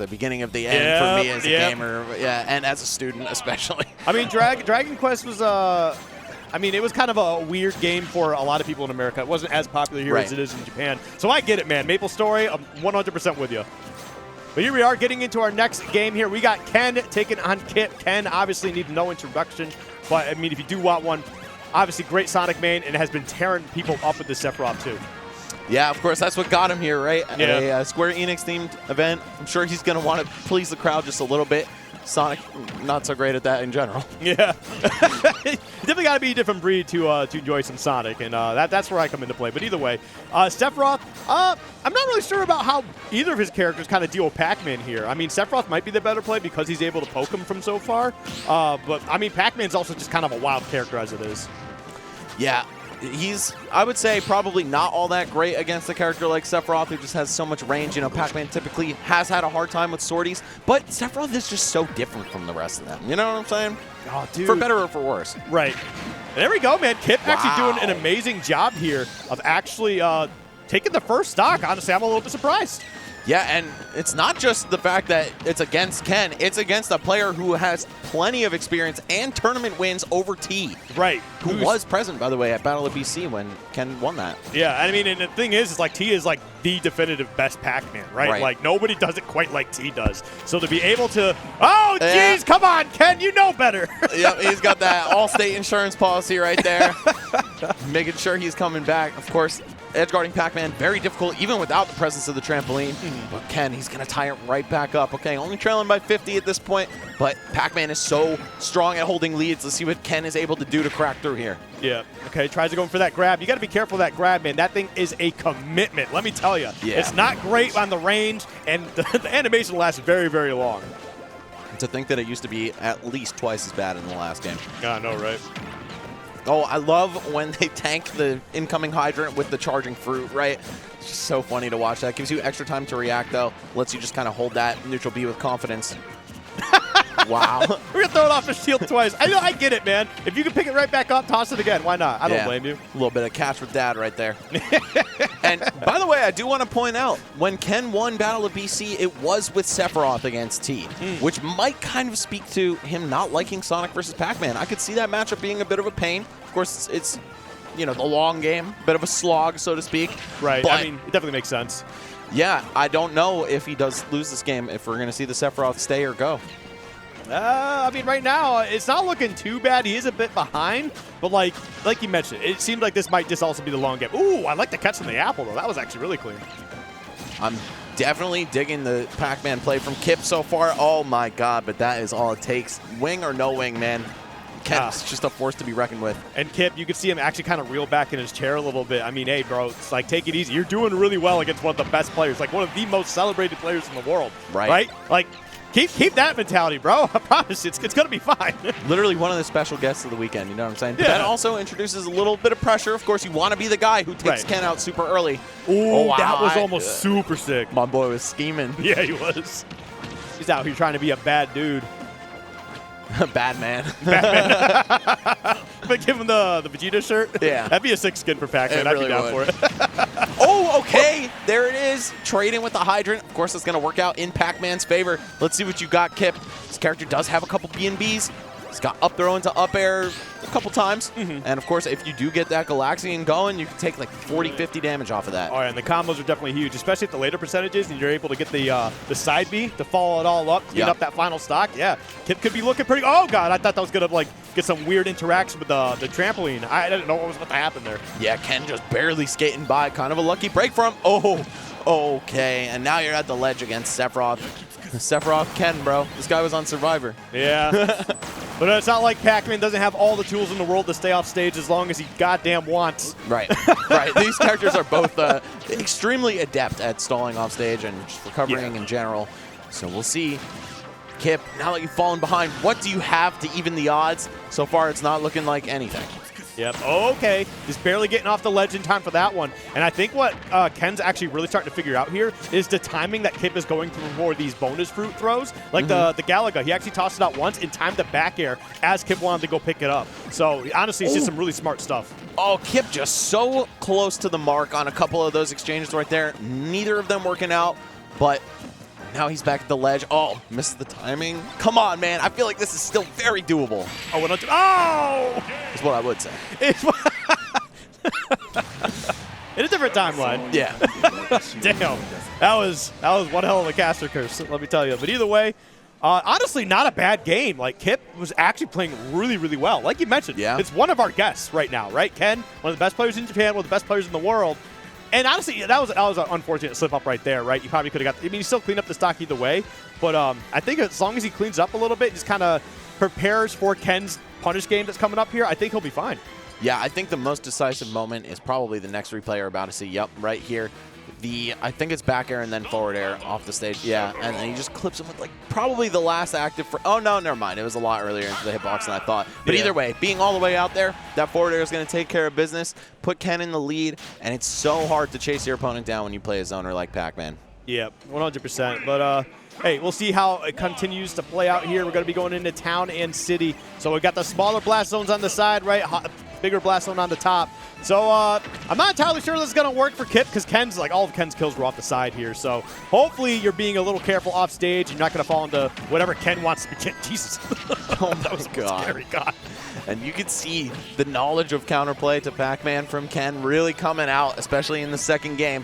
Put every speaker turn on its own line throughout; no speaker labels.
the beginning of the end for me as a gamer, and as a student especially.
I mean, Dragon Quest was I mean, it was kind of a weird game for a lot of people in America. It wasn't as popular here as it is in Japan. So I get it, man. Maple Story, I'm 100% with you. But here we are getting into our next game here. We got Ken taking on Kipp. Ken obviously needs no introduction, but I mean, if you do want one, obviously great Sonic main and has been tearing people up with the Sephiroth too.
Yeah, of course, that's what got him here, right?
Yeah.
A Square Enix-themed event. I'm sure he's going to want to please the crowd just a little bit. Sonic, not so great at that in general.
Yeah. You definitely got to be a different breed to enjoy some Sonic, and that's where I come into play. But either way, Sephiroth, I'm not really sure about how either of his characters kind of deal with Pac-Man here. I mean, Sephiroth might be the better play because he's able to poke him from so far. But, I mean, Pac-Man's also just kind of a wild character as it is.
Yeah. He's, I would say, probably not all that great against a character like Sephiroth, who just has so much range. You know, Pac-Man typically has had a hard time with swordies, but Sephiroth is just so different from the rest of them. You know what I'm saying?
Oh, dude.
For better or for worse.
Right. There we go, man. Kipp actually doing an amazing job here of actually taking the first stock. Honestly, I'm a little bit surprised.
Yeah, and it's not just the fact that it's against Ken. It's against a player who has plenty of experience and tournament wins over T.
Right.
Who was present, by the way, at Battle of BC when Ken won that.
Yeah, I mean, and the thing is like T is like the definitive best Pac-Man, right? Like, nobody does it quite like T does. So to be able to, oh, geez, come on, Ken, you know better.
Yep, he's got that Allstate insurance policy right there. Making sure he's coming back. Of course, edgeguarding Pac-Man, very difficult, even without the presence of the trampoline. But Ken, he's going to tie it right back up. Okay, only trailing by 50 at this point, but Pac-Man is so strong at holding leads. Let's see what Ken is able to do to crack through here.
Yeah, okay, tries to go for that grab. You got to be careful of that grab, man. That thing is a commitment, let me tell you.
Yeah.
It's not great on the range, and the animation lasts very, very long.
To think that it used to be at least twice as bad in the last game.
Yeah, I know, right?
Oh, I love when they tank the incoming hydrant with the charging fruit, right? It's just so funny to watch. That gives you extra time to react, though. Lets you just kind of hold that neutral B with confidence. Wow.
We're going to throw it off the shield twice. I get it, man. If you can pick it right back up, toss it again. Why not? I don't blame you.
A little bit of catch with dad right there. And by the way, I do want to point out, when Ken won Battle of BC, it was with Sephiroth against T, which might kind of speak to him not liking Sonic versus Pac-Man. I could see that matchup being a bit of a pain. Of course, it's you know, the long game, bit of a slog, so to speak.
Right.
But
I mean, it definitely makes sense.
Yeah, I don't know if he does lose this game, if we're going to see the Sephiroth stay or go.
I mean, right now, it's not looking too bad. He is a bit behind, but like you mentioned, it seems like this might just also be the long game. Ooh, I like the catch on the apple, though. That was actually really clean.
I'm definitely digging the Pac-Man play from Kipp so far. Oh, my God, but that is all it takes. Wing or no wing, man. Ken's just a force to be reckoned with.
And Kipp, you can see him actually kind of reel back in his chair a little bit. I mean, hey, bro, it's like, take it easy. You're doing really well against one of the best players, like one of the most celebrated players in the world. Right? Like, keep that mentality, bro. I promise it's going to be fine.
Literally one of the special guests of the weekend, you know what I'm saying? But that also introduces a little bit of pressure. Of course, you want to be the guy who takes Ken out super early.
Ooh, wow. That was almost super sick.
My boy was scheming.
Yeah, he was. He's out here trying to be a bad dude.
Bad man.
But give him the Vegeta shirt.
Yeah.
That'd be a sick skin for Pac-Man. I'd be down for it.
Oh, okay. There it is. Trading with the hydrant. Of course, it's going to work out in Pac-Man's favor. Let's see what you got, Kipp. This character does have a couple B&Bs. He's got up throw into up air a couple times. And, of course, if you do get that Galaxian going, you can take like 40, 50 damage off of that.
Oh, yeah, and the combos are definitely huge, especially at the later percentages, and you're able to get the side B to follow it all up, get up that final stock. Yeah, Kipp could be looking pretty. Oh, God, I thought that was going to like get some weird interaction with the trampoline. I didn't know what was about to happen there.
Yeah, Ken just barely skating by. Kind of a lucky break for him. Oh, okay. And now you're at the ledge against Sephiroth. Sephiroth Ken, bro. This guy was on Survivor.
Yeah. But it's not like Pac-Man doesn't have all the tools in the world to stay off stage as long as he goddamn wants.
Right. Right. These characters are both extremely adept at stalling off stage and just recovering in general. So we'll see. Kipp, now that you've fallen behind, what do you have to even the odds? So far, it's not looking like anything.
Yep. Okay. Just barely getting off the ledge in time for that one. And I think what Ken's actually really starting to figure out here is the timing that Kipp is going through for these bonus fruit throws. Like the Galaga, he actually tossed it out once in time to back air as Kipp wanted to go pick it up. So honestly, it's just some really smart stuff.
Oh, Kipp just so close to the mark on a couple of those exchanges right there. Neither of them working out, but Now he's back at the ledge. Oh, missed the timing. Come on, man. I feel like this is still very doable.
Oh, oh!
Is what I would say.
In a different timeline.
Yeah.
Damn. That was one hell of a caster curse, let me tell you. But either way, honestly, not a bad game. Like, Kipp was actually playing really, really well. Like you mentioned, it's one of our guests right now, right? Ken, one of the best players in Japan, one of the best players in the world. And honestly, that was an unfortunate slip-up right there, right? You probably could have got – I mean, he still cleaned up the stock either way. But I think as long as he cleans up a little bit, just kind of prepares for Ken's punish game that's coming up here, I think he'll be fine.
Yeah, I think the most decisive moment is probably the next replay you're about to see. Yep, right here. I think it's back air and then forward air off the stage. Yeah, and then he just clips him with, like, probably the last active for – oh, no, never mind. It was a lot earlier into the hitbox than I thought. But either way, being all the way out there, that forward air is going to take care of business, put Ken in the lead, and it's so hard to chase your opponent down when you play a zoner like Pac-Man.
Yeah, 100%. But, hey, we'll see how it continues to play out here. We're going to be going into town and city. So we've got the smaller blast zones on the side, right? Bigger blast zone on the top. So I'm not entirely sure this is going to work for Kipp because Ken's, like, all of Ken's kills were off the side here. So hopefully you're being a little careful off stage. You're not going to fall into whatever Ken wants to be. Jesus.
Oh, that was scary. God. And you could see the knowledge of counterplay to Pac-Man from Ken really coming out, especially in the second game.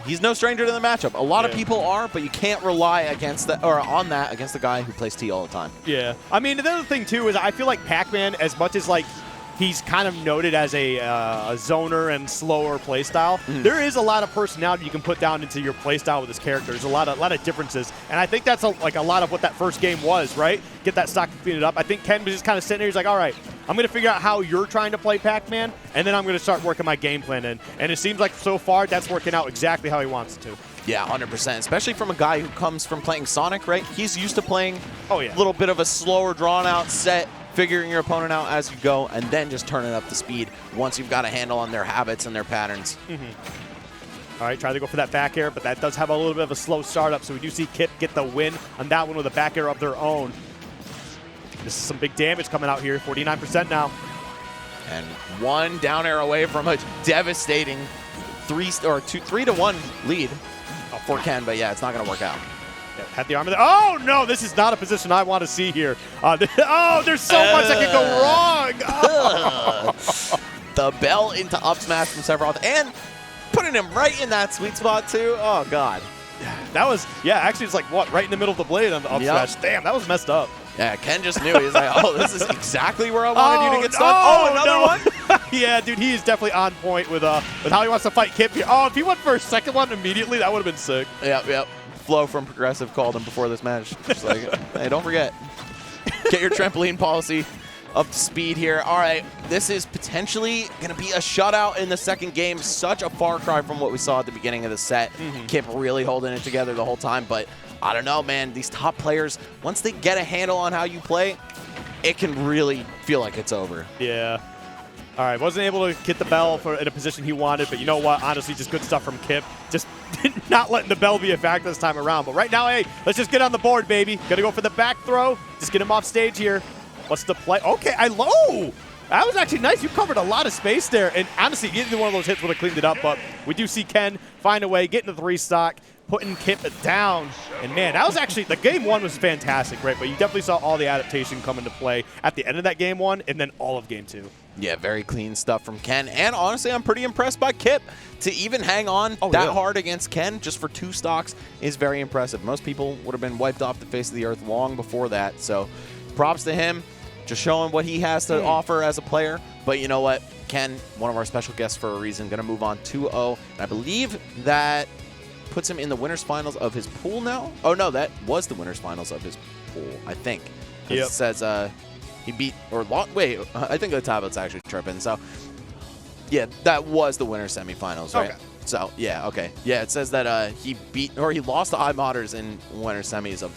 He's no stranger to the matchup. A lot of people are, but you can't rely against that or on that against the guy who plays T all the time. Yeah.
I mean, the other thing, too, is I feel like Pac-Man, as much as, like, he's kind of noted as a zoner and slower playstyle, there is a lot of personality you can put down into your playstyle with this character. There's a lot of differences, and I think that's like a lot of what that first game was, right? Get that stock and clean it up. I think Ken was just kind of sitting there. He's like, all right, I'm going to figure out how you're trying to play Pac-Man, and then I'm going to start working my game plan in. And it seems like so far that's working out exactly how he wants it to.
Yeah, 100%, especially from a guy who comes from playing Sonic, right? He's used to playing a little bit of a slower, drawn-out set, figuring your opponent out as you go, and then just turning up the speed once you've got a handle on their habits and their patterns.
All right, try to go for that back air, but that does have a little bit of a slow startup, so we do see Kipp get the win on that one with a back air of their own. This is some big damage coming out here, 49% now.
And one down air away from a devastating 3-1 lead for Ken, but yeah, it's not going to work out.
Had the armor there. Oh, no, this is not a position I want to see here. Oh, there's so much that could go wrong.
The bell into up smash from Sephiroth and putting him right in that sweet spot, too. Oh, God.
That was, actually it's like, what, right in the middle of the blade on the up smash. Damn, that was messed up.
Yeah, Ken just knew. He was like, oh, this is exactly where I wanted you to get stuck. Oh, another one?
Yeah, dude, he is definitely on point with how he wants to fight Kipp here. Oh, if he went for a second one immediately, that would have been sick.
Yep. Flo from Progressive called him before this match. Just like, hey, don't forget. Get your trampoline policy up to speed here. All right, this is potentially going to be a shutout in the second game. Such a far cry from what we saw at the beginning of the set. Kipp really holding it together the whole time, but I don't know, man. These top players, once they get a handle on how you play, it can really feel like it's over.
Yeah. All right, wasn't able to get the bell in a position he wanted, but you know what? Honestly, just good stuff from Kipp. Just not letting the bell be a factor this time around. But right now, hey, let's just get on the board, baby. Got to go for the back throw. Just get him off stage here. What's the play? Okay, that was actually nice. You covered a lot of space there. And honestly, either one of those hits would have cleaned it up. But we do see Ken find a way, get into the 3-stock, putting Kipp down. And, man, that was actually – the game one was fantastic, right? But you definitely saw all the adaptation come into play at the end of that game one and then all of game two.
Yeah, very clean stuff from Ken. And honestly, I'm pretty impressed by Kipp. To even hang on hard against Ken just for 2 stocks is very impressive. Most people would have been wiped off the face of the earth long before that. So props to him, just showing what he has to offer as a player. But you know what? Ken, one of our special guests for a reason, going to move on 2-0. And I believe that puts him in the winner's finals of his pool now. Oh, no, that was the winner's finals of his pool, I think. It says he beat or lost. Wait, I think the tablet's actually tripping. So, yeah, that was the winner's semifinals, right? Okay. So, yeah, okay. Yeah, it says that he beat or he lost to iModders in winner's semis of the